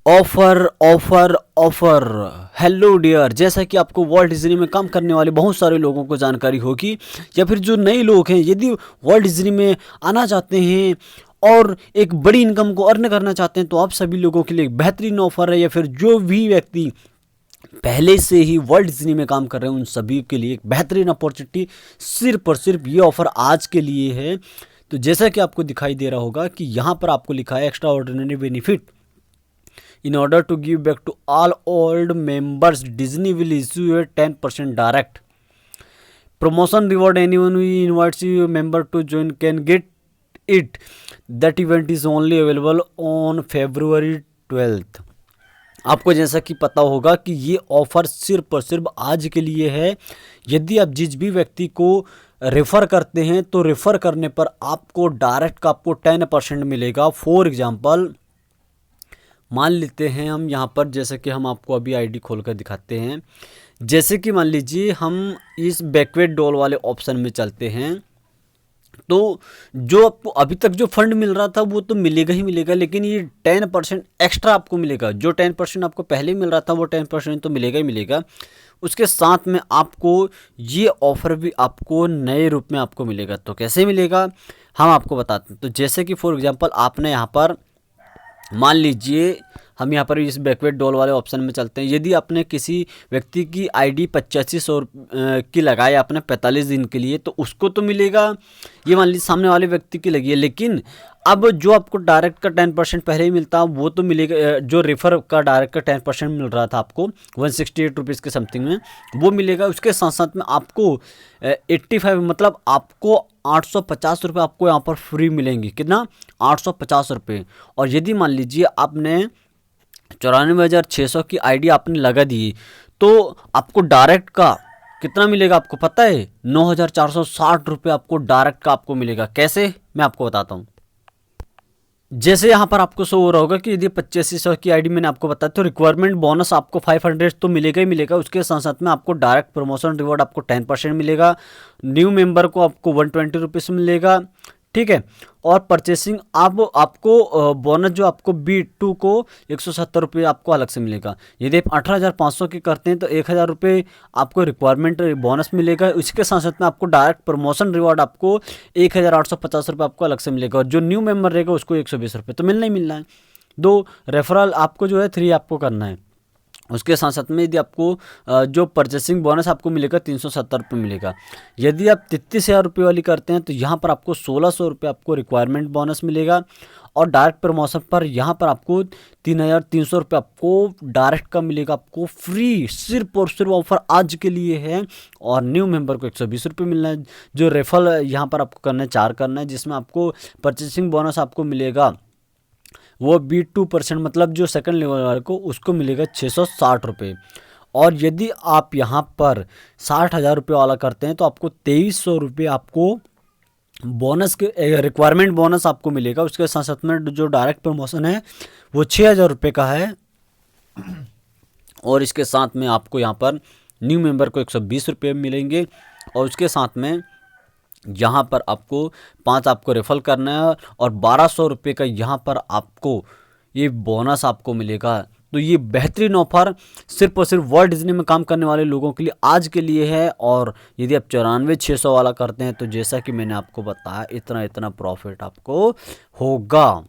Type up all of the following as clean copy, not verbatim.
Offer offer offer. Hello dear, जैसा कि आपको वॉल्ट डिज्नी में काम करने वाले बहुत सारे लोगों को जानकारी होगी, या फिर जो नए लोग हैं यदि वॉल्ट डिज्नी में आना चाहते हैं और एक बड़ी इनकम को अर्न करना चाहते हैं, तो आप सभी लोगों के लिए एक बेहतरीन ऑफर है। या फिर जो भी व्यक्ति पहले से ही वर्ल्ड डिज्नी में काम कर रहे हैं उन सभी के लिए एक बेहतरीन अपॉर्चुनिटी, सिर्फ और सिर्फ ये ऑफर आज के लिए है। तो जैसा कि आपको दिखाई दे रहा होगा कि यहाँ पर आपको लिखा है extra ordinary benefit in order to give back to all old members. Disney will issue a 10% direct promotion reward. Anyone who invites you a member to join can get it. That event is only available on February 12th. आपको जैसा कि पता होगा कि ये offer सिर्फ और सिर्फ आज के लिए है। यदि आप जिस भी व्यक्ति को रेफ़र करते हैं तो रेफ़र करने पर आपको डायरेक्ट का आपको 10% मिलेगा। फॉर एग्जांपल मान लेते हैं हम यहाँ पर, जैसे कि हम आपको अभी आईडी खोल कर दिखाते हैं। जैसे कि मान लीजिए हम इस बैकवर्ड डॉल वाले ऑप्शन में चलते हैं, तो जो आपको अभी तक जो फंड मिल रहा था वो तो मिलेगा ही मिलेगा, लेकिन ये 10% एक्स्ट्रा आपको मिलेगा। जो 10% आपको पहले मिल रहा था वो 10% तो मिलेगा ही मिलेगा। उसके साथ में आपको ये ऑफ़र भी आपको नए रूप में आपको मिलेगा। तो कैसे मिलेगा हम आपको बताते हैं। तो जैसे कि फॉर एग्जांपल आपने यहाँ पर मान लीजिए, हम यहाँ पर इस बैकवर्ड डॉल वाले ऑप्शन में चलते हैं। यदि आपने किसी व्यक्ति की आईडी 8500 की लगाई आपने 45 दिन के लिए, तो उसको तो मिलेगा, ये मान लीजिए सामने वाले व्यक्ति की लगी है। लेकिन अब जो आपको डायरेक्ट का 10% पहले ही मिलता वो तो मिलेगा। जो रेफर का डायरेक्ट का 10% मिल रहा था आपको 168 रुपीज़ के समथिंग में, वो मिलेगा। उसके साथ साथ में आपको 85 मतलब आपको 850 रुपये आपको यहाँ पर फ्री मिलेंगे। कितना? 850 रुपये। और यदि मान लीजिए आपने 94,600 की आईडी आपने लगा दी, तो आपको डायरेक्ट का कितना मिलेगा आपको पता है? 9,460 रुपये आपको डायरेक्ट का आपको मिलेगा। कैसे? मैं आपको बताता हूँ। जैसे यहाँ पर आपको शो हो रहा होगा कि यदि 8500 की आईडी मैंने आपको बताया, तो रिक्वायरमेंट बोनस आपको 500 तो मिलेगा ही मिलेगा। उसके साथ साथ में आपको डायरेक्ट प्रमोशन रिवॉर्ड आपको 10% मिलेगा। न्यू मेंबर को आपको 120 रुपीज़ मिलेगा, ठीक है। और परचेसिंग आपको बोनस जो आपको B2 को 170 रुपये आपको अलग से मिलेगा। यदि आप 18,500 की करते हैं तो 1,000 रुपये आपको रिक्वायरमेंट बोनस मिलेगा। इसके साथ साथ में आपको डायरेक्ट प्रमोशन रिवॉर्ड आपको 1,850 रुपये आपको अलग से मिलेगा। और जो न्यू मेंबर रहेगा उसको 120 रुपये तो मिलना ही मिलना है। 2 रेफरल आपको जो है 3 आपको करना है। उसके साथ साथ में यदि आपको जो परचेसिंग बोनस आपको मिलेगा 370 रुपये मिलेगा। यदि आप 33,000 रुपये वाली करते हैं तो यहाँ पर आपको 1,600 रुपये आपको रिक्वायरमेंट बोनस मिलेगा। और डायरेक्ट प्रमोशन पर यहाँ पर आपको 3,300 रुपये आपको डायरेक्ट का मिलेगा आपको फ्री। सिर्फ और सिर्फ ऑफर आज के लिए है। और न्यू मेंबर को 120 रुपये मिलना है। जो रेफरल यहाँ पर आपको करना है 4 करना है, जिसमें आपको परचेसिंग बोनस आपको मिलेगा वो B2% मतलब जो सेकंड लेवल वाले को उसको मिलेगा 660 रुपये। और यदि आप यहाँ पर 60,000 रुपये वाला करते हैं तो आपको 2,300 रुपये आपको बोनस के रिक्वायरमेंट बोनस आपको मिलेगा। उसके साथ साथ में जो डायरेक्ट प्रमोशन है वो 6,000 रुपये का है। और इसके साथ में आपको यहाँ पर न्यू मेंबर को 120 रुपये मिलेंगे। और उसके साथ में यहाँ पर आपको 5 आपको रेफर करना है और 1,200 रुपये का यहाँ पर आपको ये बोनस आपको मिलेगा। तो ये बेहतरीन ऑफर सिर्फ और सिर्फ वर्ल्ड डिज्नी में काम करने वाले लोगों के लिए आज के लिए है। और यदि आप 94,600 वाला करते हैं तो जैसा कि मैंने आपको बताया इतना प्रॉफिट आपको होगा।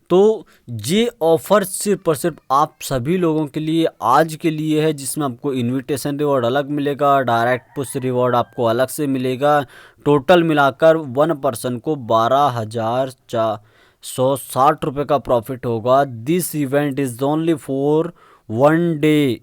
तो ये ऑफ़र सिर्फ और सिर्फ आप सभी लोगों के लिए आज के लिए है, जिसमें आपको इनविटेशन रिवॉर्ड अलग मिलेगा, डायरेक्ट पुश रिवॉर्ड आपको अलग से मिलेगा। टोटल मिलाकर 1 पर्सन को 12,460 रुपये का प्रॉफिट होगा। This event is only for 1 day.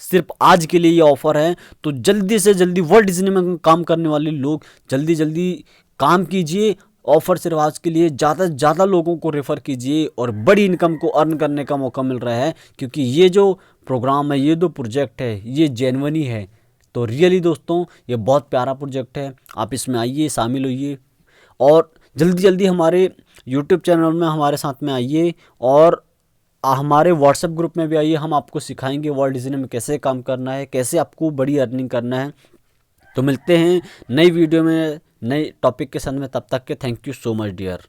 सिर्फ आज के लिए ये ऑफ़र है। तो जल्दी से जल्दी वर्ल्ड डिज्नी में काम करने वाले लोग जल्दी काम कीजिए। ऑफर सिर्फ आज के लिए, ज़्यादा से ज़्यादा लोगों को रेफ़र कीजिए और बड़ी इनकम को अर्न करने का मौका मिल रहा है। क्योंकि ये जो प्रोग्राम है, ये जो प्रोजेक्ट है, ये जेन्युइन है। तो रियली दोस्तों ये बहुत प्यारा प्रोजेक्ट है। आप इसमें आइए, शामिल होइए और जल्दी हमारे यूट्यूब चैनल में हमारे साथ में आइए और हमारे व्हाट्सएप ग्रुप में भी आइए। हम आपको सिखाएंगे वर्ल्ड डिज्नी में कैसे काम करना है, कैसे आपको बड़ी अर्निंग करना है। तो मिलते हैं नई वीडियो में नए टॉपिक के साथ में। तब तक के thank you so much dear.